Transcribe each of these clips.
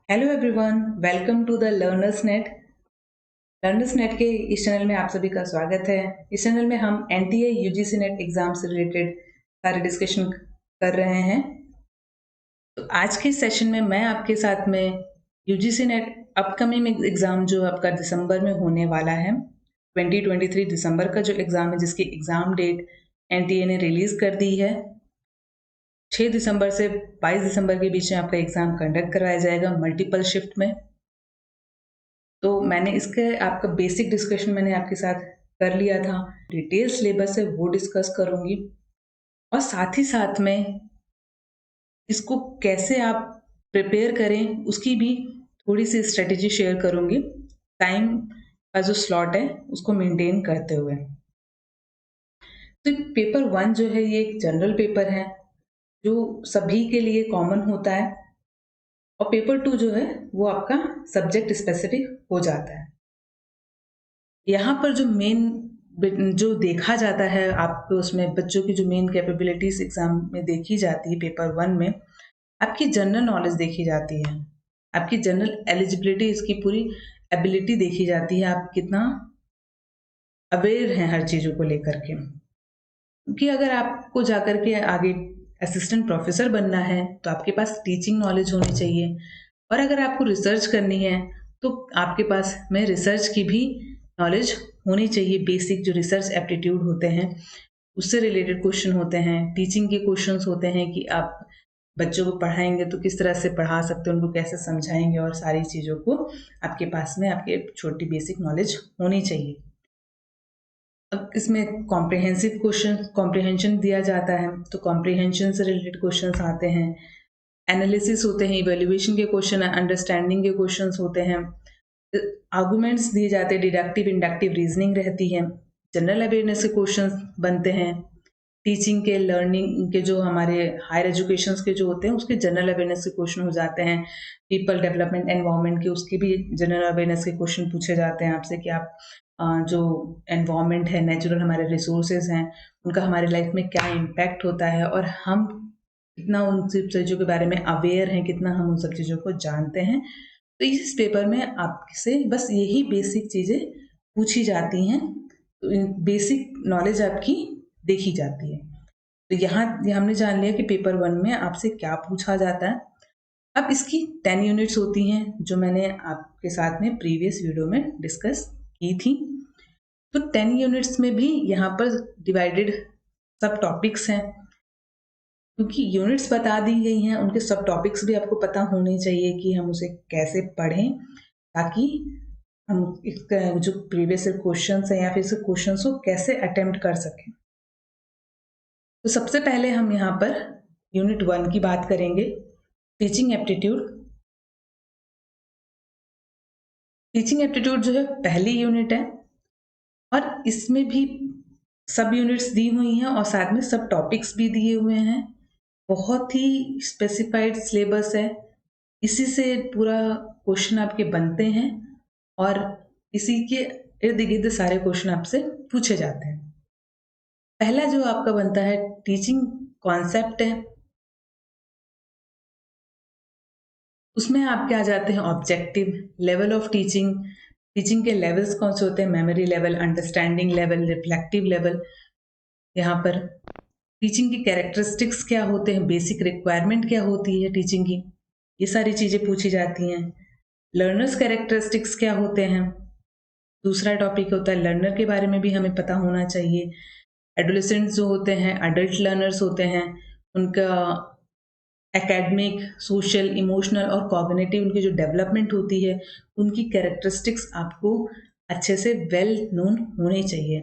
Hello everyone, welcome to the Learners Net. Learners Net के इस channel में आप सभी का स्वागत है। इस चैनल में हम एनटीए यूजीसी नेट एग्जाम से रिलेटेड सारे डिस्कशन कर रहे हैं। तो आज के सेशन में मैं आपके साथ में यूजीसी नेट अपकमिंग एग्जाम जो आपका दिसंबर में होने वाला है, 2023 दिसंबर का जो एग्जाम है, जिसकी एग्जाम डेट एनटीए ने रिलीज कर दी है। 6 दिसंबर से 22 दिसंबर के बीच में आपका एग्जाम कंडक्ट करवाया जाएगा मल्टीपल शिफ्ट में। तो मैंने इसके आपका बेसिक डिस्कशन मैंने आपके साथ कर लिया था। डिटेल सिलेबस है वो डिस्कस करूंगी, और साथ ही साथ में इसको कैसे आप प्रिपेयर करें उसकी भी थोड़ी सी स्ट्रेटेजी शेयर करूंगी, टाइम का जो स्लॉट है उसको मेंटेन करते हुए। तो पेपर 1 जो है ये एक जनरल पेपर है जो सभी के लिए कॉमन होता है, और पेपर 2 जो है वो आपका सब्जेक्ट स्पेसिफिक हो जाता है। यहाँ पर जो मेन जो देखा जाता है आपको, उसमें बच्चों की जो मेन कैपेबिलिटीज एग्जाम में देखी जाती है पेपर 1 में, आपकी जनरल नॉलेज देखी जाती है, आपकी जनरल एलिजिबिलिटी, इसकी पूरी एबिलिटी देखी जाती है, आप कितना अवेयर हैं हर चीज़ों को लेकर के। क्योंकि अगर आपको जाकर के आगे असिस्टेंट प्रोफेसर बनना है तो आपके पास टीचिंग नॉलेज होनी चाहिए, और अगर आपको रिसर्च करनी है तो आपके पास में रिसर्च की भी नॉलेज होनी चाहिए। बेसिक जो रिसर्च एप्टीट्यूड होते हैं उससे रिलेटेड क्वेश्चन होते हैं, टीचिंग के क्वेश्चंस होते हैं कि आप बच्चों को पढ़ाएंगे तो किस तरह से पढ़ा सकते हैं, उनको कैसे समझाएंगे, और सारी चीज़ों को आपके पास में आपके छोटी बेसिक नॉलेज होनी चाहिए। अब इसमें कॉम्प्रिहेंसिव क्वेश्चन कॉम्प्रिहेंशन दिया जाता है, तो कॉम्प्रिहेंशन से रिलेटेड क्वेश्चंस आते हैं, एनालिसिस होते हैं, इवेल्युएशन के क्वेश्चन, अंडरस्टैंडिंग के क्वेश्चंस होते हैं, आर्गुमेंट्स दिए जाते हैं, डिडक्टिव इंडक्टिव रीजनिंग रहती है, जनरल अवेयरनेस के क्वेश्चंस बनते हैं, टीचिंग के लर्निंग के जो हमारे हायर एजुकेशन के जो होते हैं उसके जनरल अवेयरनेस के क्वेश्चन हो जाते हैं, पीपल डेवलपमेंट एनवायरनमेंट के उसके भी जनरल अवेयरनेस के क्वेश्चन पूछे जाते हैं आपसे कि आप जो एनवायरनमेंट है, नेचुरल हमारे रिसोर्सेज हैं, उनका हमारे लाइफ में क्या इम्पैक्ट होता है, और हम कितना उन सब चीज़ों के बारे में अवेयर हैं, कितना हम उन सब चीज़ों को जानते हैं। तो इस पेपर में आपसे बस यही बेसिक चीज़ें पूछी जाती हैं, तो बेसिक नॉलेज आपकी देखी जाती है। तो यहाँ हमने जान लिया कि पेपर 1 में आपसे क्या पूछा जाता है। अब इसकी 10 यूनिट्स होती हैं जो मैंने आपके साथ में प्रीवियस वीडियो में डिस्कस की थी। तो 10 यूनिट्स में भी यहाँ पर डिवाइडेड सब टॉपिक्स हैं, क्योंकि यूनिट्स बता दी गई हैं, उनके सब टॉपिक्स भी आपको पता होने चाहिए कि हम उसे कैसे पढ़ें, ताकि हम इसका जो प्रीवियस क्वेश्चंस हैं या फिर इस क्वेश्चंस को कैसे अटेम्प्ट कर सकें। तो सबसे पहले हम यहाँ पर यूनिट 1 की बात करेंगे, टीचिंग एप्टीट्यूड। टीचिंग एप्टीट्यूड जो है पहली यूनिट है, और इसमें भी सब यूनिट्स दी हुई हैं और साथ में सब टॉपिक्स भी दिए हुए हैं। बहुत ही स्पेसिफाइड सिलेबस है, इसी से पूरा क्वेश्चन आपके बनते हैं, और इसी के इर्द गिर्द सारे क्वेश्चन आपसे पूछे जाते हैं। पहला जो आपका बनता है टीचिंग कॉन्सेप्ट है, उसमें आपके आ जाते हैं objective, level of teaching, teaching के लेवल्स कौन से होते हैं, memory level, understanding level, reflective level. यहाँ पर टीचिंग की कैरेक्टरिस्टिक्स क्या होते हैं, बेसिक रिक्वायरमेंट क्या होती है टीचिंग की, ये सारी चीज़ें पूछी जाती हैं। लर्नर्स कैरेक्टरिस्टिक्स क्या होते हैं, दूसरा टॉपिक होता है लर्नर के बारे में भी हमें पता होना चाहिए। एडोलेसेंट्स जो होते हैं, अडल्ट लर्नर्स होते हैं, उनका एकेडमिक, सोशल, इमोशनल और कॉग्निटिव उनकी जो डेवलपमेंट होती है, उनकी कैरेक्टरिस्टिक्स आपको अच्छे से वेल नोन होने चाहिए।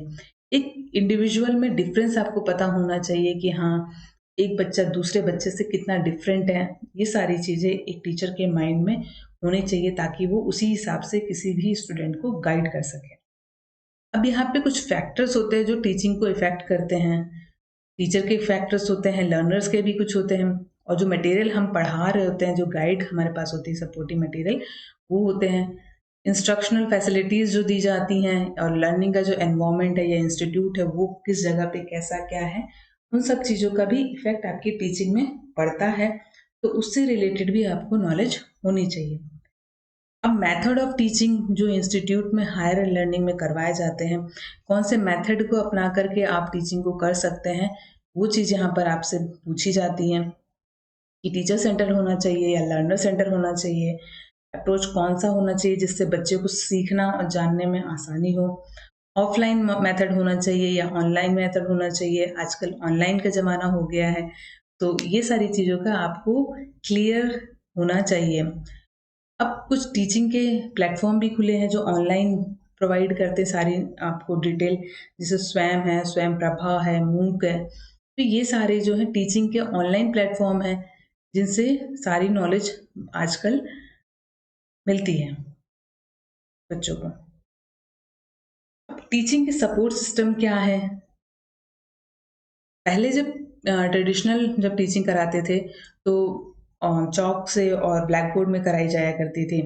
एक इंडिविजुअल में डिफरेंस आपको पता होना चाहिए कि हाँ, एक बच्चा दूसरे बच्चे से कितना डिफरेंट है। ये सारी चीज़ें एक टीचर के माइंड में होनी चाहिए, ताकि वो उसी हिसाब से किसी भी स्टूडेंट को गाइड कर सके। अब यहाँ पे कुछ फैक्टर्स होते हैं जो टीचिंग को इफ़ेक्ट करते हैं। टीचर के फैक्टर्स होते हैं, लर्नर्स के भी कुछ होते हैं, और जो मटेरियल हम पढ़ा रहे होते हैं, जो गाइड हमारे पास होती है, सपोर्टिंग मटेरियल, वो होते हैं। इंस्ट्रक्शनल फैसिलिटीज़ जो दी जाती हैं, और लर्निंग का जो एनवायरनमेंट है या इंस्टीट्यूट है वो किस जगह पे कैसा क्या है, उन सब चीज़ों का भी इफ़ेक्ट आपकी टीचिंग में पड़ता है। तो उससे रिलेटेड भी आपको नॉलेज होनी चाहिए। अब मेथड ऑफ टीचिंग जो इंस्टीट्यूट में हायर लर्निंग में करवाए जाते हैं, कौन से मेथड को अपना करके आप टीचिंग को कर सकते हैं, वो चीज़ यहाँ पर आपसे पूछी जाती हैं कि टीचर सेंटर होना चाहिए या लर्नर सेंटर होना चाहिए, अप्रोच कौन सा होना चाहिए जिससे बच्चे को सीखना और जानने में आसानी हो, ऑफलाइन मेथड होना चाहिए या ऑनलाइन मेथड होना चाहिए। आजकल ऑनलाइन का ज़माना हो गया है, तो ये सारी चीज़ों का आपको क्लियर होना चाहिए। अब कुछ टीचिंग के प्लेटफ़ॉर्म भी खुले हैं जो ऑनलाइन प्रोवाइड करते हैं सारी आपको डिटेल, जैसे स्वयं है, स्वयं प्रभा है, मूक है। तो ये सारे जो हैं टीचिंग के ऑनलाइन प्लेटफ़ॉर्म हैं, जिनसे सारी नॉलेज आजकल मिलती है बच्चों को। अब टीचिंग के सपोर्ट सिस्टम क्या है? पहले जब ट्रेडिशनल जब टीचिंग कराते थे तो चॉक से और ब्लैक बोर्ड में कराई जाया करती थी।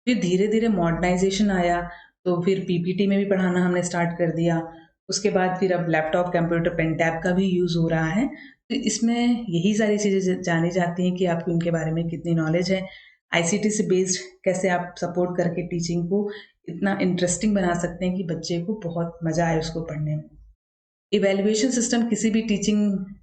फिर धीरे-धीरे मॉडर्नाइज़ेशन आया, तो फिर पीपीटी में भी पढ़ाना हमने स्टार्ट कर दिया। उसके बाद फिर अब लैपटॉप, कंप्यूटर, पेन टैब का भी यूज़ हो रहा है। तो इसमें यही सारी चीज़ें जानी जाती हैं कि आपको इनके बारे में कितनी नॉलेज है। आईसीटी से बेस्ड कैसे आप सपोर्ट करके टीचिंग को इतना इंटरेस्टिंग बना सकते हैं कि बच्चे को बहुत मज़ा आए उसको पढ़ने में। इवैल्यूएशन सिस्टम किसी भी टीचिंग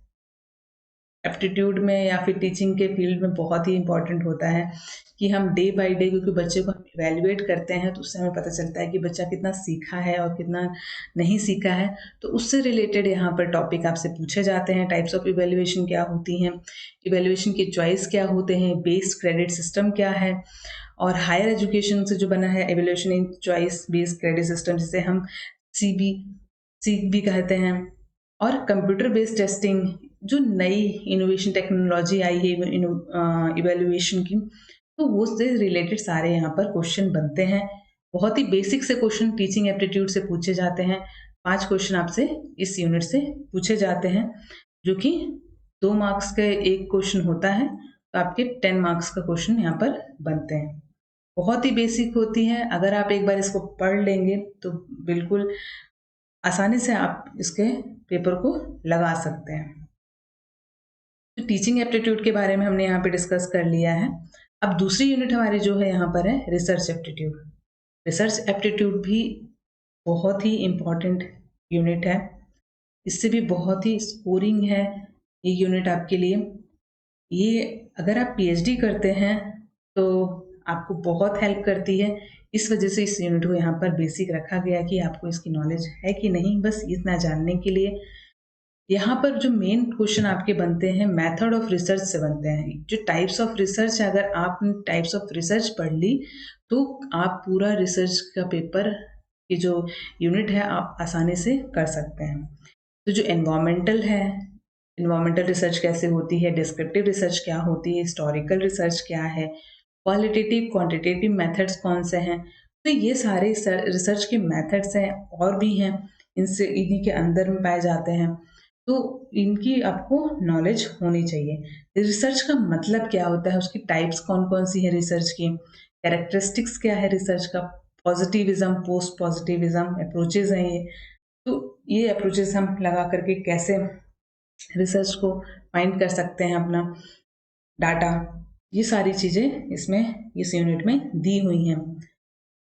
एप्टीट्यूड में या फिर टीचिंग के फील्ड में बहुत ही इम्पोर्टेंट होता है कि हम डे बाय डे, क्योंकि बच्चे को हम इवैल्यूएट करते हैं तो उससे हमें पता चलता है कि बच्चा कितना सीखा है और कितना नहीं सीखा है। तो उससे रिलेटेड यहाँ पर टॉपिक आपसे पूछे जाते हैं। टाइप्स ऑफ इवैल्यूएशन क्या होती हैं, इवैल्यूएशन के चॉइस क्या होते हैं, बेस्ड क्रेडिट सिस्टम क्या है, और हायर एजुकेशन से जो बना है इवैल्यूएशन इन चॉइस बेस्ड क्रेडिट सिस्टम, जिसे हम सीबी सीख भी कहते हैं, और कंप्यूटर बेस्ड टेस्टिंग जो नई इनोवेशन टेक्नोलॉजी आई है इवैल्यूएशन की, तो वो से रिलेटेड सारे यहाँ पर क्वेश्चन बनते हैं। बहुत ही बेसिक से क्वेश्चन टीचिंग एप्टीट्यूड से पूछे जाते हैं। 5 क्वेश्चन आपसे इस यूनिट से पूछे जाते हैं, जो कि 2 मार्क्स का एक क्वेश्चन होता है, तो आपके 10 मार्क्स का क्वेश्चन यहाँ पर बनते हैं। बहुत ही बेसिक होती है, अगर आप एक बार इसको पढ़ लेंगे तो बिल्कुल आसानी से आप इसके पेपर को लगा सकते हैं। तो टीचिंग एप्टीट्यूड के बारे में हमने यहाँ पे डिस्कस कर लिया है। अब दूसरी यूनिट हमारी जो है यहाँ पर है रिसर्च एप्टीट्यूड। रिसर्च एप्टीट्यूड भी बहुत ही इम्पॉर्टेंट यूनिट है। इससे भी बहुत ही स्कोरिंग है ये यूनिट आपके लिए। ये अगर आप पीएचडी करते हैं तो आपको बहुत हेल्प करती है। इस वजह से इस यूनिट को यहाँ पर बेसिक रखा गया कि आपको इसकी नॉलेज है कि नहीं, बस इतना जानने के लिए। यहाँ पर जो मेन क्वेश्चन आपके बनते हैं मेथड ऑफ रिसर्च से बनते हैं। जो टाइप्स ऑफ रिसर्च, अगर आपने टाइप्स ऑफ रिसर्च पढ़ ली तो आप पूरा रिसर्च का पेपर की जो यूनिट है आप आसानी से कर सकते हैं। तो जो एनवायरमेंटल है, एनवायरमेंटल रिसर्च कैसे होती है, डिस्क्रिप्टिव रिसर्च क्या होती है, हिस्टोरिकल रिसर्च क्या है, क्वालिटेटिव क्वांटिटेटिव मेथड्स कौन से हैं, तो ये सारे रिसर्च के मेथड्स हैं और भी हैं, इनसे इन्हीं के अंदर में पाए जाते हैं। तो इनकी आपको नॉलेज होनी चाहिए। रिसर्च का मतलब क्या होता है, उसकी टाइप्स कौन-कौन सी है रिसर्च की, कैरेक्टरिस्टिक्स क्या है रिसर्च का, पॉजिटिविज़्म, पोस्ट पॉजिटिविज़्म अप्रोचेज़ हैं ये। तो ये अप्रोचेज़ हम लगा करके कैसे रिसर्च को फाइंड कर सकते हैं अपना डाटा, ये सारी चीज़ें इसमें इस यूनिट में दी हुई हैं।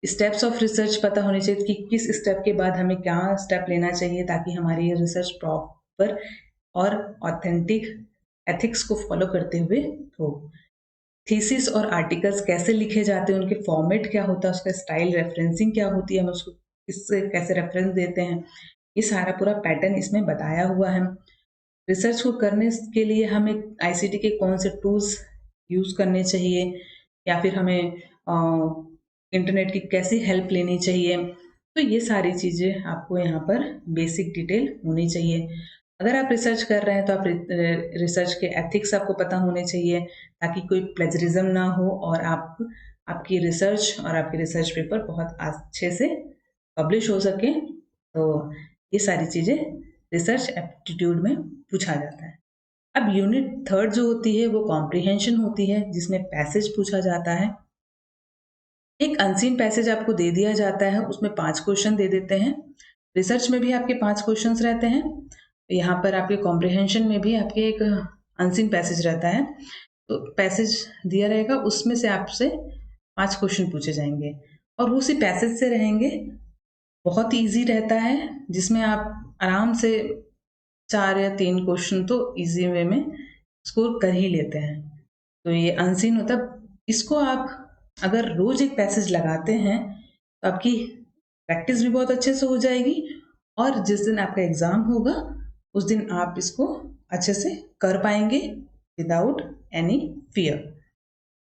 स्टेप्स ऑफ रिसर्च पता होने चाहिए कि किस स्टेप के बाद हमें क्या स्टेप लेना चाहिए ताकि हमारी ये रिसर्च प्रॉपर और ऑथेंटिक एथिक्स को फॉलो करते हुए हो। थीसिस और आर्टिकल्स कैसे लिखे जाते हैं, उनके फॉर्मेट क्या होता है, उसका स्टाइल, रेफरेंसिंग क्या होती है, हम उसको किससे कैसे रेफरेंस देते हैं, ये सारा पूरा पैटर्न इसमें बताया हुआ है। रिसर्च को करने के लिए हमें आईसीटी के कौन से टूल्स यूज़ करने चाहिए या फिर हमें इंटरनेट की कैसी हेल्प लेनी चाहिए, तो ये सारी चीज़ें आपको यहाँ पर बेसिक डिटेल होनी चाहिए। अगर आप रिसर्च कर रहे हैं तो आप रिसर्च के एथिक्स आपको पता होने चाहिए ताकि कोई प्लेजरिज्म ना हो और आपकी रिसर्च और आपके रिसर्च पेपर बहुत अच्छे से पब्लिश हो सके। तो ये सारी चीज़ें रिसर्च एप्टीट्यूड में पूछा जाता है। अब यूनिट 3 जो होती है वो कॉम्प्रिहेंशन होती है, जिसमें पैसेज पूछा जाता है। एक अनसीन पैसेज आपको दे दिया जाता है, उसमें 5 क्वेश्चन दे देते हैं। रिसर्च में भी आपके 5 क्वेश्चंस रहते हैं। यहाँ पर आपके कॉम्प्रिहेंशन में भी आपके एक अनसीन पैसेज रहता है। तो पैसेज दिया रहेगा, उसमें से आपसे 5 क्वेश्चन पूछे जाएंगे और उसी पैसेज से रहेंगे। बहुत ईजी रहता है, जिसमें आप आराम से 4 या 3 क्वेश्चन तो ईजी वे में स्कोर कर ही लेते हैं। तो ये अनसीन होता है। इसको आप अगर रोज एक पैसेज लगाते हैं तो आपकी प्रैक्टिस भी बहुत अच्छे से हो जाएगी और जिस दिन आपका एग्जाम होगा उस दिन आप इसको अच्छे से कर पाएंगे विदाउट एनी फियर।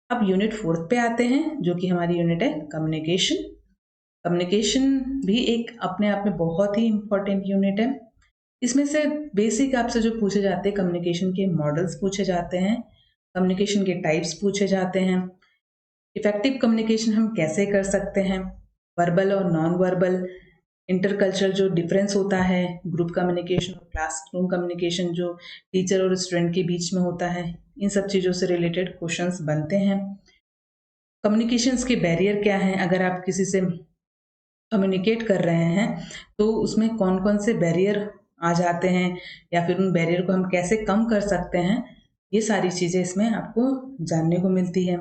अब यूनिट 4 पे आते हैं, जो कि हमारी यूनिट है कम्युनिकेशन। कम्युनिकेशन भी एक अपने आप में बहुत ही इम्पोर्टेंट यूनिट है। इसमें से बेसिक आपसे जो पूछे जाते हैं, कम्युनिकेशन के मॉडल्स पूछे जाते हैं, कम्युनिकेशन के टाइप्स पूछे जाते हैं, इफेक्टिव कम्युनिकेशन हम कैसे कर सकते हैं, वर्बल और नॉन वर्बल, इंटरकल्चरल जो डिफरेंस होता है, ग्रुप कम्युनिकेशन और क्लासरूम कम्युनिकेशन जो टीचर और स्टूडेंट के बीच में होता है, इन सब चीज़ों से रिलेटेड क्वेश्चंस बनते हैं। कम्युनिकेशंस के बैरियर क्या हैं, अगर आप किसी से कम्युनिकेट कर रहे हैं तो उसमें कौन कौन से बैरियर आ जाते हैं या फिर उन बैरियर को हम कैसे कम कर सकते हैं, ये सारी चीज़ें इसमें आपको जानने को मिलती है।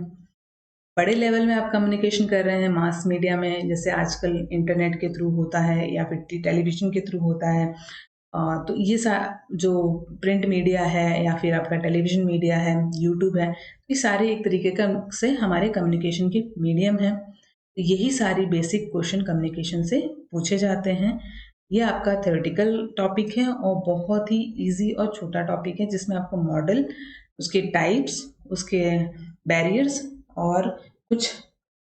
बड़े लेवल में आप कम्युनिकेशन कर रहे हैं मास मीडिया में, जैसे आजकल इंटरनेट के थ्रू होता है या फिर टेलीविज़न के थ्रू होता है, तो ये जो प्रिंट मीडिया है या फिर आपका टेलीविज़न मीडिया है, यूट्यूब है, ये सारे एक तरीके का से हमारे कम्युनिकेशन के मीडियम हैं। यही सारी बेसिक क्वेश्चन कम्युनिकेशन से पूछे जाते हैं। ये आपका थ्योरेटिकल टॉपिक है और बहुत ही इजी और छोटा टॉपिक है, जिसमें आपको मॉडल, उसके टाइप्स, उसके बैरियर्स और कुछ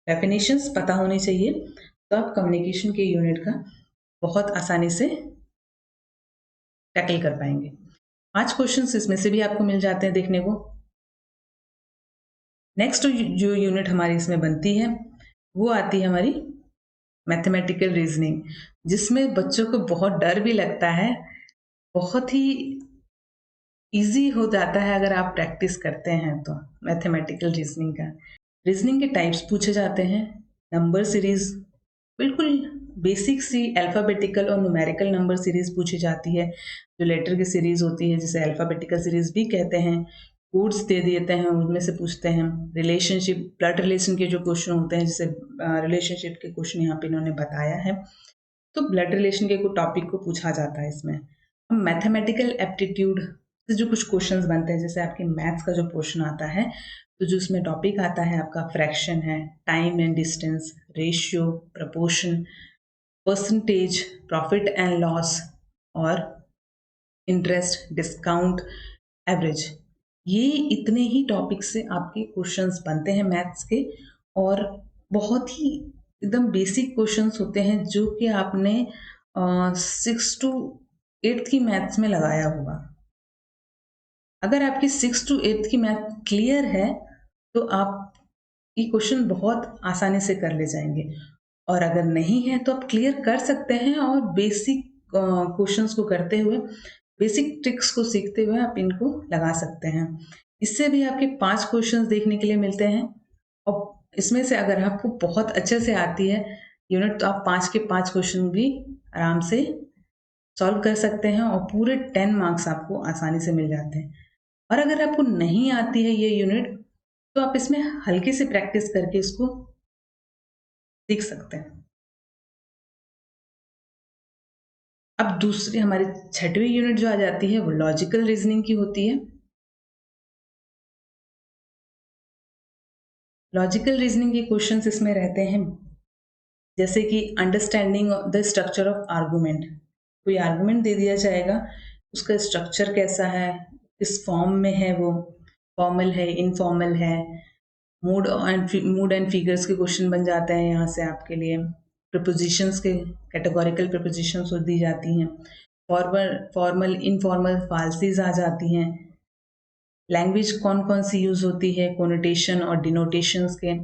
डेफिनेशंस पता होनी चाहिए, तो आप कम्युनिकेशन के यूनिट का बहुत आसानी से टैकल कर पाएंगे। 5 क्वेश्चंस इसमें से भी आपको मिल जाते हैं देखने को। नेक्स्ट जो यूनिट हमारी इसमें बनती है वो आती है हमारी मैथमेटिकल रीजनिंग, जिसमें बच्चों को बहुत डर भी लगता है। बहुत ही इजी हो जाता है अगर आप प्रैक्टिस करते हैं तो। मैथमेटिकल रीजनिंग का रीजनिंग के टाइप्स पूछे जाते हैं, नंबर सीरीज, बिल्कुल बेसिक सी अल्फ़ाबेटिकल और न्यूमेरिकल नंबर सीरीज पूछी जाती है, जो लेटर की सीरीज होती है जिसे अल्फ़ाबेटिकल सीरीज भी कहते हैं। कोड्स दे देते हैं, उनमें से पूछते हैं। रिलेशनशिप, ब्लड रिलेशन के जो क्वेश्चन होते हैं, जैसे रिलेशनशिप के क्वेश्चन यहाँ पे इन्होंने बताया है, तो ब्लड रिलेशन के कुछ टॉपिक को पूछा जाता है इसमें। हम मैथमेटिकल एप्टीट्यूड से जो कुछ क्वेश्चंस बनते हैं, जैसे आपके मैथ्स का जो क्वेश्चन आता है, तो जो उसमें टॉपिक आता है आपका फ्रैक्शन है, time and distance, ratio, proportion, percentage, profit and loss और इंटरेस्ट, डिस्काउंट, एवरेज। ये इतने ही टॉपिक से आपके क्वेश्चंस बनते हैं मैथ्स के, और बहुत ही एकदम बेसिक क्वेश्चंस होते हैं जो कि आपने 6 टू 8 की मैथ्स में लगाया होगा। अगर आपकी 6 टू 8 की मैथ क्लियर है तो आप ये क्वेश्चन बहुत आसानी से कर ले जाएंगे, और अगर नहीं है तो आप क्लियर कर सकते हैं और बेसिक क्वेश्चंस को करते हुए, बेसिक ट्रिक्स को सीखते हुए आप इनको लगा सकते हैं। इससे भी आपके 5 क्वेश्चंस देखने के लिए मिलते हैं, और इसमें से अगर आपको बहुत अच्छे से आती है यूनिट तो आप 5 के 5 क्वेश्चन भी आराम से सॉल्व कर सकते हैं और पूरे 10 मार्क्स आपको आसानी से मिल जाते हैं। और अगर आपको नहीं आती है ये यूनिट तो आप इसमें हल्की सी प्रैक्टिस करके इसको सीख सकते हैं। अब दूसरी हमारी 6वीं यूनिट जो आ जाती है वो लॉजिकल रीजनिंग की होती है। लॉजिकल रीजनिंग के क्वेश्चंस इसमें रहते हैं, जैसे कि understanding the structure of argument. कोई आर्गुमेंट दे दिया जाएगा, उसका स्ट्रक्चर कैसा है, किस फॉर्म में है, वो फॉर्मल है, इनफॉर्मल है, मूड एंड फिगर्स के क्वेश्चन बन जाते हैं यहाँ से आपके लिए। प्रपोजिशंस के कैटेगोरिकल प्रपोजिशंस दी जाती हैं, फॉर्मल इनफॉर्मल फाल्सीज आ जाती हैं। लैंग्वेज कौन कौन सी यूज होती है, कोनोटेशन और डिनोटेशंस के,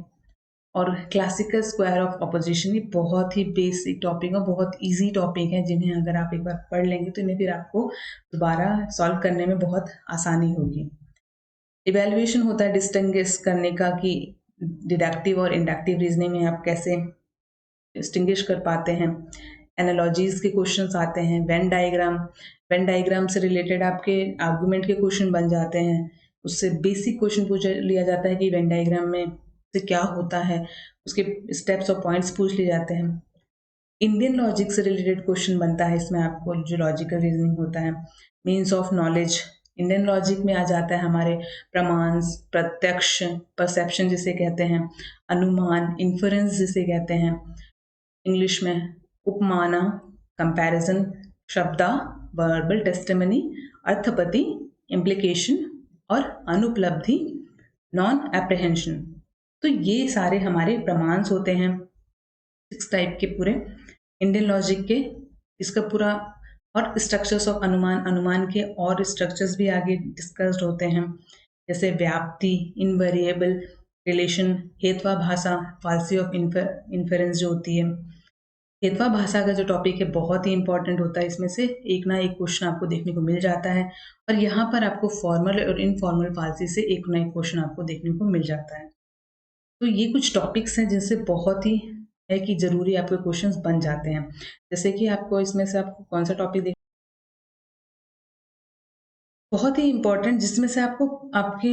और क्लासिकल स्क्वायर ऑफ ऑपोजिशन। ये बहुत ही बेसिक टॉपिक है, बहुत इजी टॉपिक है, जिन्हें अगर आप एक बार पढ़ लेंगे तो इन्हें फिर आपको दोबारा सॉल्व करने में बहुत आसानी होगी। इवेल्युएशन होता है डिस्टिंग्विश करने का कि डिडक्टिव और इंडक्टिव रीजनिंग में आप कैसे डिस्टिंग्विश कर पाते हैं। एनालॉजीज के क्वेश्चंस आते हैं। वेन डायग्राम से रिलेटेड आपके आर्गुमेंट के क्वेश्चन बन जाते हैं। उससे बेसिक क्वेश्चन पूछ लिया जाता है कि वेन डायग्राम में से क्या होता है, उसके स्टेप्स और पॉइंट्स पूछ लिए जाते हैं। इंडियन लॉजिक से रिलेटेड क्वेश्चन बनता है, इसमें आपको जो लॉजिकल रीजनिंग होता है, means of knowledge Indian logic में आ जाता है, हमारे प्रमाण, प्रत्यक्ष, परसेप्शन जिसे कहते हैं, अनुमान, इन्फरेंस जिसे कहते हैं, इंग्लिश में उपमाना, कंपैरिजन, शब्दा, वर्बल टेस्टिमनी, अर्थपति, इम्प्लीकेशन और अनुपलब्धि, नॉन एप्रीहेंशन। तो ये सारे हमारे प्रमाण्स होते हैं 6 टाइप के पूरे इंडियन लॉजिक के। इसका पूरा और स्ट्रक्चर्स ऑफ अनुमान, अनुमान के और स्ट्रक्चर्स भी आगे डिस्कस्ड होते हैं, जैसे व्याप्ति, इनवेरिएबल, रिलेशन, हेत्वाभाषा, फाल्सी ऑफ इन्फेरेंस जो होती है। हेत्वाभाषा का जो टॉपिक है बहुत ही इंपॉर्टेंट होता है, इसमें से एक ना एक क्वेश्चन आपको देखने को मिल जाता है, और यहाँ पर आपको फॉर्मल और इनफॉर्मल फाल्सी से एक ना एक क्वेश्चन आपको देखने को मिल जाता है। तो ये कुछ टॉपिक्स हैं जिनसे बहुत ही है कि जरूरी आपके क्वेश्चंस बन जाते हैं। जैसे कि आपको इसमें से आपको कौन सा टॉपिक देख, बहुत ही इंपॉर्टेंट, जिसमें से आपको आपके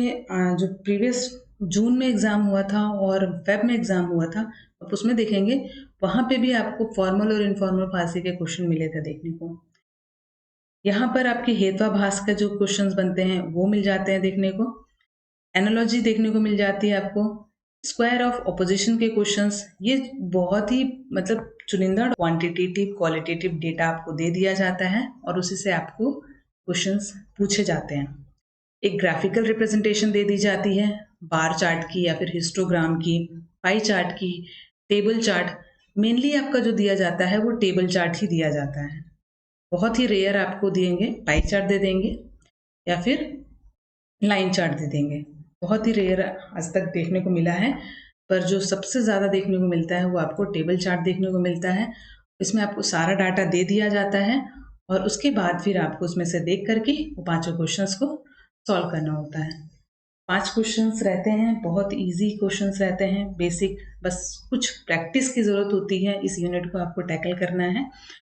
जो प्रीवियस जून में एग्जाम हुआ था और फेब में एग्जाम हुआ था, आप उसमें देखेंगे, वहां पे भी आपको फॉर्मल और इनफॉर्मल फारसी के क्वेश्चन मिले थे देखने को। यहाँ पर आपके हेत्वाभास का जो क्वेश्चंस बनते हैं वो मिल जाते हैं देखने को। एनालॉजी देखने को मिल जाती है आपको। स्क्वायर ऑफ ऑपोजिशन के क्वेश्चंस, ये बहुत ही मतलब चुनिंदा क्वांटिटेटिव क्वालिटेटिव डेटा आपको दे दिया जाता है और उसी से आपको क्वेश्चंस पूछे जाते हैं। एक ग्राफिकल रिप्रेजेंटेशन दे दी जाती है, बार चार्ट की या फिर हिस्टोग्राम की, पाई चार्ट की, टेबल चार्ट। मेनली आपका जो दिया जाता है वो टेबल चार्ट ही दिया जाता है। बहुत ही रेयर आपको देंगे पाई चार्ट दे देंगे या फिर लाइन चार्ट दे देंगे, बहुत ही रेयर आज तक देखने को मिला है। पर जो सबसे ज़्यादा देखने को मिलता है वो आपको टेबल चार्ट देखने को मिलता है। इसमें आपको सारा डाटा दे दिया जाता है और उसके बाद फिर आपको उसमें से देख करके वो पांचों क्वेश्चंस को सॉल्व करना होता है। 5 क्वेश्चंस रहते हैं, बहुत इजी क्वेश्चंस रहते हैं, बेसिक, बस कुछ प्रैक्टिस की ज़रूरत होती है। इस यूनिट को आपको टैकल करना है,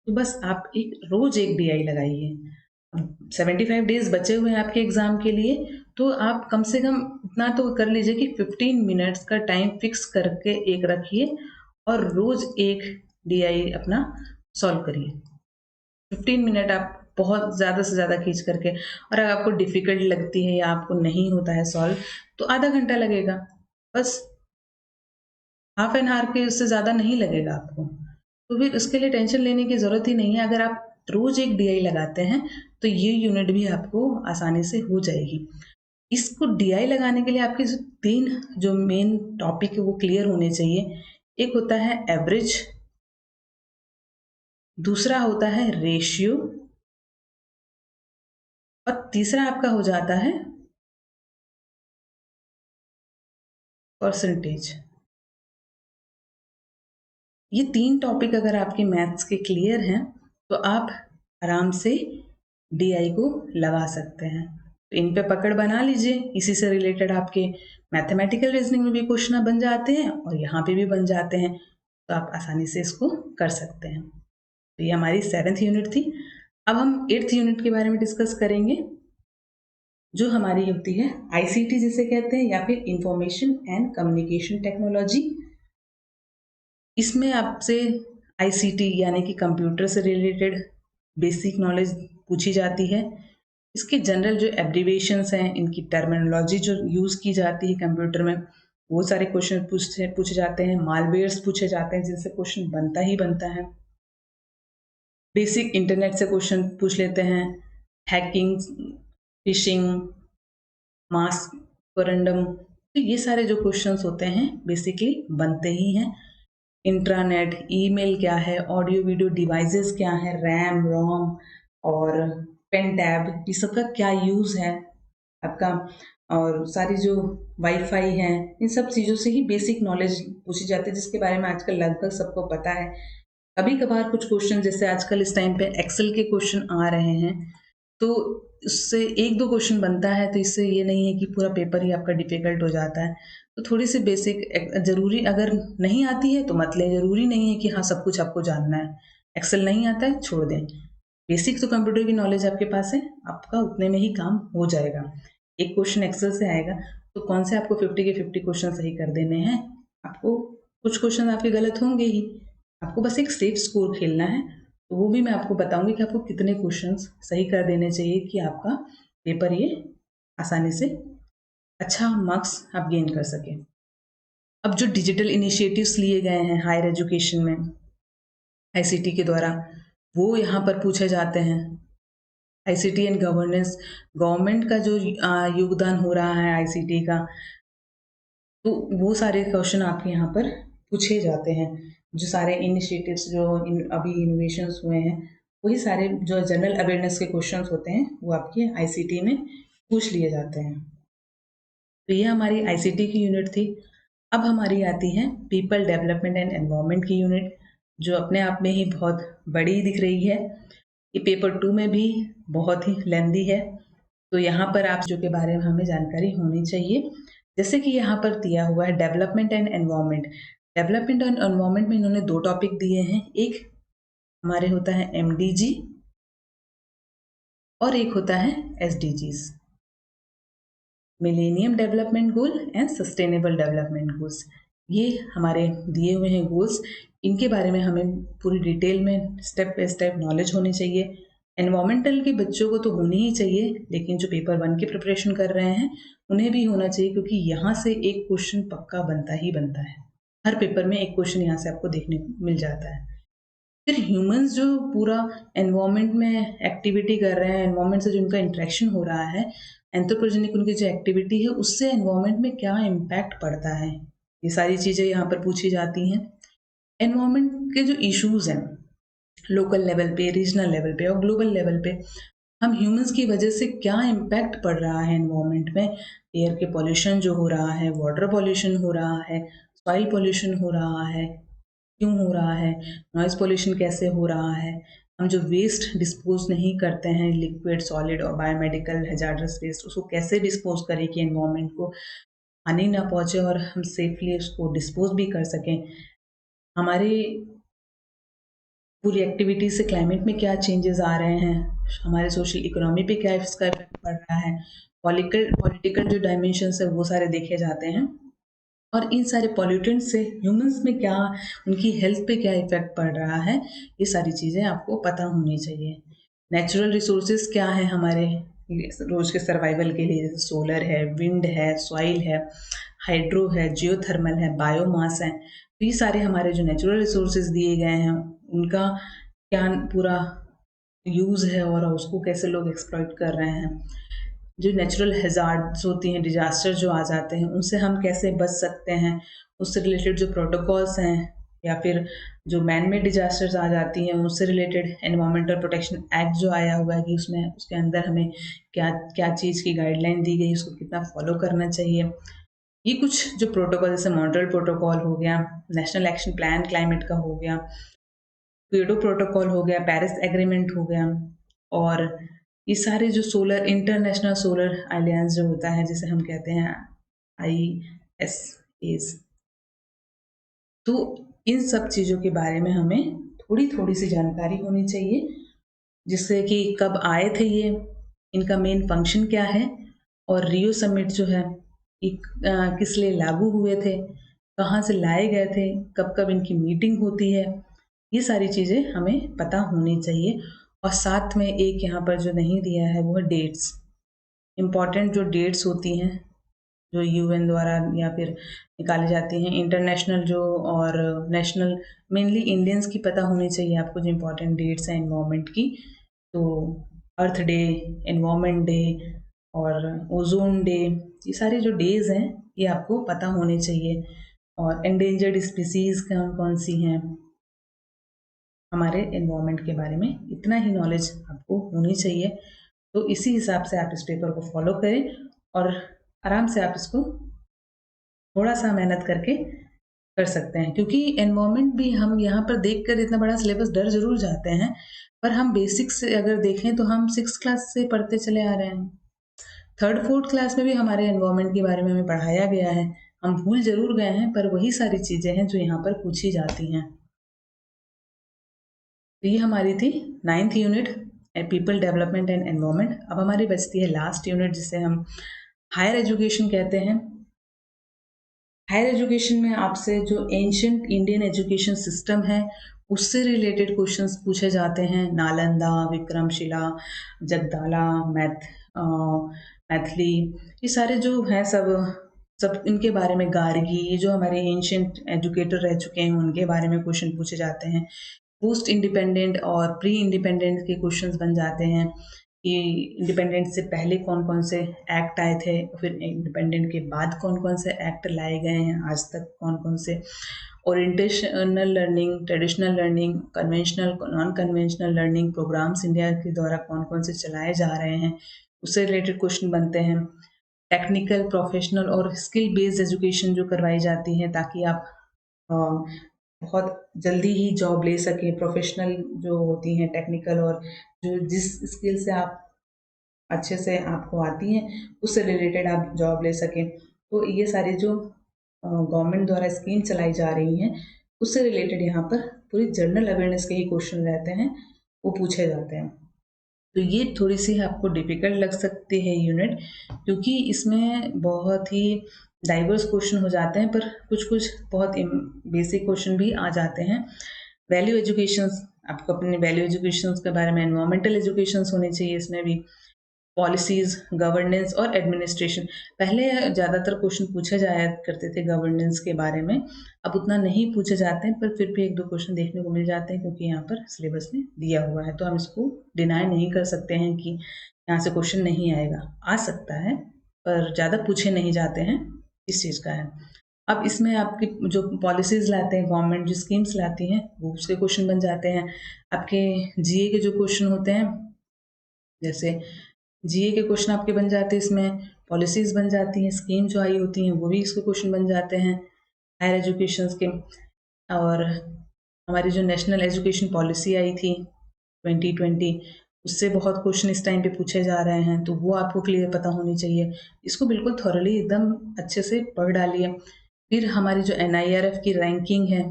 तो बस आप रोज एक DI लगाइए। 75 डेज बचे हुए हैं आपके एग्जाम के लिए, तो आप कम से कम इतना तो कर लीजिए कि 15 मिनट्स का टाइम फिक्स करके एक रखिए और रोज एक DI अपना सॉल्व करिए। 15 मिनट आप बहुत ज़्यादा से ज़्यादा खींच करके, और अगर आपको डिफ़िकल्ट लगती है या आपको नहीं होता है सॉल्व, तो आधा घंटा लगेगा, बस हाफ एन आवर के उससे ज़्यादा नहीं लगेगा आपको। तो फिर उसके लिए टेंशन लेने की ज़रूरत ही नहीं है। अगर आप रोज एक DI लगाते हैं तो ये यूनिट भी आपको आसानी से हो जाएगी। इसको DI लगाने के लिए आपके जो 3 जो मेन टॉपिक है वो क्लियर होने चाहिए। एक होता है एवरेज, दूसरा होता है रेशियो और तीसरा आपका हो जाता है परसेंटेज। ये 3 टॉपिक अगर आपके मैथ्स के क्लियर हैं तो आप आराम से DI को लगा सकते हैं। तो इन पे पकड़ बना लीजिए, इसी से रिलेटेड आपके मैथमेटिकल रीजनिंग में भी क्वेश्चन बन जाते हैं और यहाँ पे भी बन जाते हैं, तो आप आसानी से इसको कर सकते हैं। तो ये हमारी 7th यूनिट थी। अब हम 8th यूनिट के बारे में डिस्कस करेंगे, जो हमारी होती है ICT जिसे कहते हैं, या फिर इंफॉर्मेशन एंड कम्युनिकेशन टेक्नोलॉजी। इसमें आपसे ICT यानी कि कंप्यूटर से रिलेटेड बेसिक नॉलेज पूछी जाती है। इसके जनरल जो एब्रीविएशंस हैं, इनकी टर्मिनोलॉजी जो यूज़ की जाती है कंप्यूटर में, वो सारे क्वेश्चन पूछे जाते हैं। मालवेयर्स पूछे जाते हैं जिनसे क्वेश्चन बनता ही बनता है। बेसिक इंटरनेट से क्वेश्चन पूछ लेते हैं, हैकिंग, फिशिंग, मास कोरेंडम, तो ये सारे जो क्वेश्चंस होते हैं बेसिकली बनते ही हैं। इंट्रानेट, ईमेल क्या है, ऑडियो वीडियो डिवाइसेस क्या है, रैम रोम और पेन टैब, ये सब का क्या यूज़ है आपका, और सारी जो वाईफाई है, इन सब चीज़ों से ही बेसिक नॉलेज पूछी जाती है, जिसके बारे में आजकल लगभग सबको पता है। कभी कभार कुछ क्वेश्चन, जैसे आजकल इस टाइम पे एक्सेल के क्वेश्चन आ रहे हैं, तो उससे 1-2 क्वेश्चन बनता है, तो इससे ये नहीं है कि पूरा पेपर ही आपका डिफिकल्ट हो जाता है। तो थोड़ी सी बेसिक जरूरी, अगर नहीं आती है तो मत लें, जरूरी नहीं है कि हाँ सब कुछ आपको जानना है। एक्सेल नहीं आता है, छोड़ दें। बेसिक तो कंप्यूटर की नॉलेज आपके पास है, आपका उतने में ही काम हो जाएगा। एक क्वेश्चन एक्सेल से आएगा तो कौन से आपको 50 के 50 क्वेश्चन सही कर देने हैं। आपको कुछ क्वेश्चन आपके गलत होंगे ही, आपको बस एक सेफ स्कोर खेलना है। तो वो भी मैं आपको बताऊंगी कि आपको कितने क्वेश्चंस सही कर देने चाहिए कि आपका पेपर ये आसानी से अच्छा मार्क्स आप गेन कर सकें। अब जो डिजिटल इनिशिएटिव्स लिए गए हैं हायर एजुकेशन में आईसीटी के द्वारा, वो यहाँ पर पूछे जाते हैं। आईसीटी एंड गवर्नेंस, गवर्नमेंट का जो योगदान हो रहा है आईसीटी का, तो वो सारे क्वेश्चन आपके यहाँ पर पूछे जाते हैं। जो सारे इनिशिएटिव्स जो अभी इनोवेशंस हुए हैं, वही सारे जो जनरल अवेयरनेस के क्वेश्चंस होते हैं वो आपके आईसीटी में पूछ लिए जाते हैं। तो ये हमारी आईसीटी की यूनिट थी। अब हमारी आती है पीपल डेवलपमेंट एंड एनवायरनमेंट की यूनिट, जो अपने आप में ही बहुत बड़ी दिख रही है। ये पेपर 2 में भी बहुत ही लेंदी है, तो यहाँ पर आप जो के बारे में हमें जानकारी होनी चाहिए। जैसे कि यहाँ पर दिया हुआ है development and environment. Development and environment में इन्होंने 2 टॉपिक दिए हैं, एक हमारे होता है एमडीजी और एक होता है SDGs, millennium development goal and sustainable development goals. ये हमारे दिए हुए हैं गोल्स, इनके बारे में हमें पूरी डिटेल में स्टेप बाय स्टेप नॉलेज होनी चाहिए। एनवायरमेंटल के बच्चों को तो होनी ही चाहिए, लेकिन जो पेपर 1 की प्रिपरेशन कर रहे हैं उन्हें भी होना चाहिए, क्योंकि यहाँ से एक क्वेश्चन पक्का बनता ही बनता है। हर पेपर में एक क्वेश्चन यहाँ से आपको देखने को मिल जाता है। फिर ह्यूमंस जो पूरा एनवायरनमेंट में एक्टिविटी कर रहे हैं, एनवायरनमेंट से जो उनका इंटरेक्शन हो रहा है, एंथ्रोपोजेनिक उनकी जो एक्टिविटी है, उससे एनवायरनमेंट में क्या इम्पैक्ट पड़ता है, ये सारी चीज़ें यहाँ पर पूछी जाती हैं। एनवायरनमेंट के जो इश्यूज हैं लोकल लेवल पे, रीजनल लेवल पे और ग्लोबल लेवल पे, हम ह्यूमंस की वजह से क्या इम्पैक्ट पड़ रहा है एनवायरनमेंट में। एयर के पॉल्यूशन जो हो रहा है, वाटर पॉल्यूशन हो रहा है, सॉइल पॉल्यूशन हो रहा है, क्यों हो रहा है, नॉइज़ पॉल्यूशन कैसे हो रहा है, हम जो वेस्ट डिस्पोज नहीं करते हैं, लिक्विड, सॉलिड और बायोमेडिकल हैजार्डस वेस्ट, उसको कैसे डिस्पोज करें कि एनवायरनमेंट को हानि ना पहुंचे और हम सेफली उसको डिस्पोज भी कर सकें। हमारी पूरी एक्टिविटी से क्लाइमेट में क्या चेंजेस आ रहे हैं, हमारे सोशल इकोनॉमी पे क्या इसका इफेक्ट पड़ रहा है, पॉलिटिकल जो डायमेंशंस है वो सारे देखे जाते हैं। और इन सारे पॉल्यूटेंट से ह्यूमंस में क्या, उनकी हेल्थ पे क्या इफेक्ट पड़ रहा है, ये सारी चीज़ें आपको पता होनी चाहिए। नेचुरल रिसोर्सेज क्या है हमारे रोज के सर्वाइवल के लिए, जैसे सोलर है, विंड है, सॉइल है, हाइड्रो है, जियोथर्मल है, बायोमास है। तो ये सारे हमारे जो नेचुरल रिसोर्सेज दिए गए हैं, उनका क्या पूरा यूज़ है और उसको कैसे लोग एक्सप्लॉइट कर रहे हैं। जो नेचुरल हैजार्ड्स होती हैं, डिजास्टर जो आ जाते हैं, उनसे हम कैसे बच सकते हैं, उससे रिलेटेड जो प्रोटोकॉल्स हैं, या फिर जो मैन मेड डिजास्टर्स आ जाती हैं उससे रिलेटेड एनवायरमेंटल प्रोटेक्शन एक्ट जो आया हुआ है कि उसमें उसके अंदर हमें क्या क्या चीज़ की गाइडलाइन दी गई, उसको कितना फॉलो करना चाहिए। ये कुछ जो प्रोटोकॉल, जैसे मॉन्ट्रियल प्रोटोकॉल हो गया, नेशनल एक्शन प्लान क्लाइमेट का हो गया, क्योटो प्रोटोकॉल हो गया, पेरिस एग्रीमेंट हो गया, और ये सारे जो सोलर इंटरनेशनल सोलर अलायंस जो होता है, जिसे हम कहते हैं ISAs, तो इन सब चीज़ों के बारे में हमें थोड़ी थोड़ी सी जानकारी होनी चाहिए, जिससे कि कब आए थे ये, इनका मेन फंक्शन क्या है, और रियो समिट जो है किस लिए लागू हुए थे, कहाँ से लाए गए थे, कब कब इनकी मीटिंग होती है, ये सारी चीज़ें हमें पता होनी चाहिए। और साथ में एक यहाँ पर जो नहीं दिया है वो है डेट्स। इम्पॉर्टेंट जो डेट्स होती हैं जो यूएन द्वारा या फिर निकाली जाती हैं, इंटरनेशनल जो और नेशनल, मेनली इंडियंस की पता होनी चाहिए आपको जो इम्पोर्टेंट डेट्स हैं एनवायरनमेंट की। तो अर्थ डे, एनवायरनमेंट डे और ओजोन डे, ये सारे जो डेज हैं ये आपको पता होने चाहिए। और एंडेंजर्ड स्पीसीज़ कौन कौन सी हैं, हमारे एनवायरनमेंट के बारे में इतना ही नॉलेज आपको होनी चाहिए। तो इसी हिसाब से आप इस पेपर को फॉलो करें और आराम से आप इसको थोड़ा सा मेहनत करके कर सकते हैं, क्योंकि एनवायरनमेंट भी हम यहाँ पर देखकर इतना बड़ा सिलेबस डर जरूर जाते हैं, पर हम बेसिक्स से अगर देखें तो हम 6th क्लास से पढ़ते चले आ रहे हैं। 3rd 4th क्लास में भी हमारे एनवायरनमेंट के बारे में हमें पढ़ाया गया है, हम भूल जरूर गए हैं, पर वही सारी चीज़ें हैं जो यहाँ पर पूछी जाती हैं। तो ये हमारी थी 9th unit, people development and environment. अब हमारी बचती है लास्ट यूनिट, जिसे हम हायर एजुकेशन कहते हैं। हायर एजुकेशन में आपसे जो एंशियंट इंडियन एजुकेशन सिस्टम है उससे रिलेटेड क्वेश्चंस पूछे जाते हैं। नालंदा, विक्रमशिला, जगदाला, मैथिली, ये सारे जो हैं सब इनके बारे में, गार्गी, ये जो हमारे एंशियंट एजुकेटर रह चुके हैं उनके बारे में क्वेश्चन पूछे जाते हैं। पोस्ट इंडिपेंडेंट और प्री इंडिपेंडेंट के क्वेश्चंस बन जाते हैं कि इंडिपेंडेंट से पहले कौन कौन से एक्ट आए थे, फिर इंडिपेंडेंट के बाद कौन कौन से एक्ट लाए गए हैं, आज तक कौन कौन से। Orientational learning, traditional learning, conventional, non conventional learning programmes India के द्वारा कौन कौन से चलाए जा रहे हैं, उससे रिलेटेड क्वेश्चन बनते हैं। टेक्निकल, प्रोफेशनल और स्किल बेस्ड एजुकेशन जो करवाई जाती है ताकि आप बहुत जल्दी ही जॉब ले सकें। प्रोफेशनल जो होती हैं टेक्निकल, और जो जिस स्किल से आप अच्छे से आपको आती हैं उससे रिलेटेड आप जॉब ले सकें। तो ये सारी जो गवर्नमेंट द्वारा स्कीम चलाई जा रही हैं उससे रिलेटेड यहाँ पर पूरी जनरल अवेयरनेस के ही क्वेश्चन रहते हैं, वो पूछे जाते हैं। तो ये थोड़ी सी आपको डिफ़िकल्ट लग सकती है यूनिट, क्योंकि इसमें बहुत ही डाइवर्स क्वेश्चन हो जाते हैं, पर कुछ कुछ बहुत बेसिक क्वेश्चन भी आ जाते हैं। वैल्यू एजुकेशंस, आपको अपने वैल्यू एजुकेशंस के बारे में, एनवायरमेंटल एजुकेशंस होने चाहिए इसमें भी, पॉलिसीज़, गवर्नेंस और एडमिनिस्ट्रेशन। पहले ज़्यादातर क्वेश्चन पूछे जाया करते थे गवर्नेंस के बारे में, अब उतना नहीं पूछे जाते हैं, पर फिर भी एक दो क्वेश्चन देखने को मिल जाते हैं क्योंकि यहाँ पर सिलेबस में दिया हुआ है, तो हम इसको डिनाई नहीं कर सकते हैं कि यहाँ से क्वेश्चन नहीं आएगा। आ सकता है पर ज़्यादा पूछे नहीं जाते हैं, इस चीज़ का है। अब इसमें आपकी जो पॉलिसीज़ लाते हैं गवर्नमेंट, जो स्कीम्स लाती हैं वो उसके क्वेश्चन बन जाते हैं। आपके जीए के जो क्वेश्चन होते हैं, जैसे जीए के क्वेश्चन आपके बन जाते हैं, इसमें पॉलिसीज़ बन जाती हैं, स्कीम जो आई होती हैं वो भी इसके क्वेश्चन बन जाते हैं हायर एजुकेशन के। और हमारी जो नेशनल एजुकेशन पॉलिसी आई थी 2020, उससे बहुत क्वेश्चन इस टाइम पे पूछे जा रहे हैं, तो वो आपको क्लियर पता होनी चाहिए। इसको बिल्कुल थॉरली एकदम अच्छे से पढ़ डालिए। फिर हमारी जो NIRF की रैंकिंग है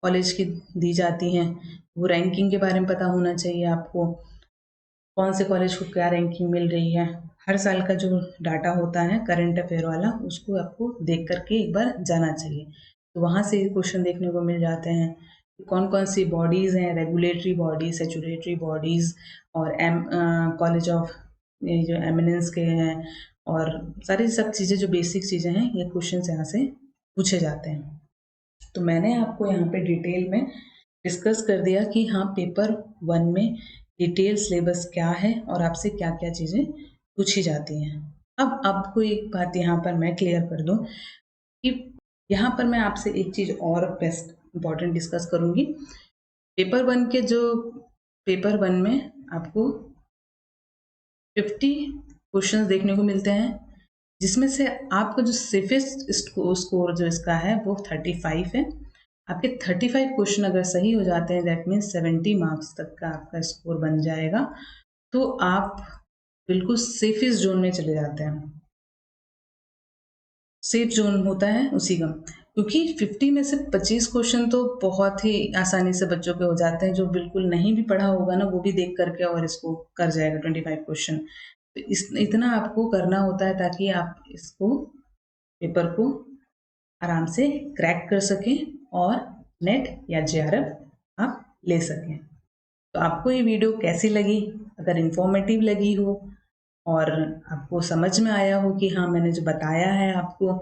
कॉलेज की दी जाती हैं, वो रैंकिंग के बारे में पता होना चाहिए आपको, कौन से कॉलेज को क्या रैंकिंग मिल रही है। हर साल का जो डाटा होता है करंट अफेयर वाला, उसको आपको देख करके एक बार जाना चाहिए, तो वहाँ से क्वेश्चन देखने को मिल जाते हैं। कौन कौन सी बॉडीज़ हैं, रेगुलेटरी बॉडीज़, स्टैट्यूटरी बॉडीज़, और कॉलेज ऑफ ये जो एमिनेंस के हैं, और सारी सब चीज़ें जो बेसिक चीज़ें हैं, ये क्वेश्चन यहाँ से पूछे जाते हैं। तो मैंने आपको यहाँ पे डिटेल में डिस्कस कर दिया कि हाँ, पेपर 1 में डिटेल सिलेबस क्या है और आपसे क्या क्या चीज़ें पूछी जाती हैं। अब कोई एक बात यहाँ पर मैं क्लियर कर दूँ कि यहाँ पर मैं आपसे एक चीज़ और बेस्ट इम्पॉर्टेंट डिस्कस करूँगी। पेपर 1 में आपको 50 क्वेश्चंस देखने को मिलते हैं, जिसमें से आपका जो सेफेस्ट स्कोर जो इसका है वो 35 है। आपके 35 क्वेश्चन अगर सही हो जाते हैं, दैट मीन्स 70 मार्क्स तक का आपका स्कोर बन जाएगा, तो आप बिल्कुल सेफेस्ट जोन में चले जाते हैं। सेफ जोन होता है उसी का, क्योंकि 50 में से 25 क्वेश्चन तो बहुत ही आसानी से बच्चों के हो जाते हैं, जो बिल्कुल नहीं भी पढ़ा होगा ना वो भी देख करके और इसको कर जाएगा 25 क्वेश्चन। तो इतना आपको करना होता है ताकि आप इसको पेपर को आराम से क्रैक कर सकें और नेट या JRF आप ले सकें। तो आपको ये वीडियो कैसी लगी? अगर इन्फॉर्मेटिव लगी हो और आपको समझ में आया हो कि हाँ, मैंने जो बताया है आपको,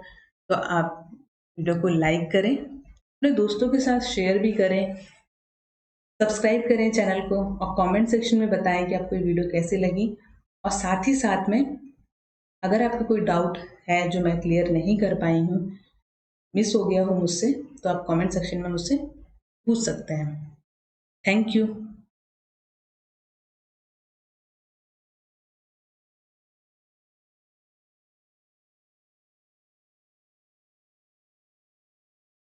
तो आप वीडियो को लाइक करें, अपने दोस्तों के साथ शेयर भी करें, सब्सक्राइब करें चैनल को, और कमेंट सेक्शन में बताएं कि आपको ये वीडियो कैसी लगी। और साथ ही साथ में अगर आपको कोई डाउट है जो मैं क्लियर नहीं कर पाई हूँ, मिस हो गया हो मुझसे, तो आप कमेंट सेक्शन में मुझसे पूछ सकते हैं। Thank you.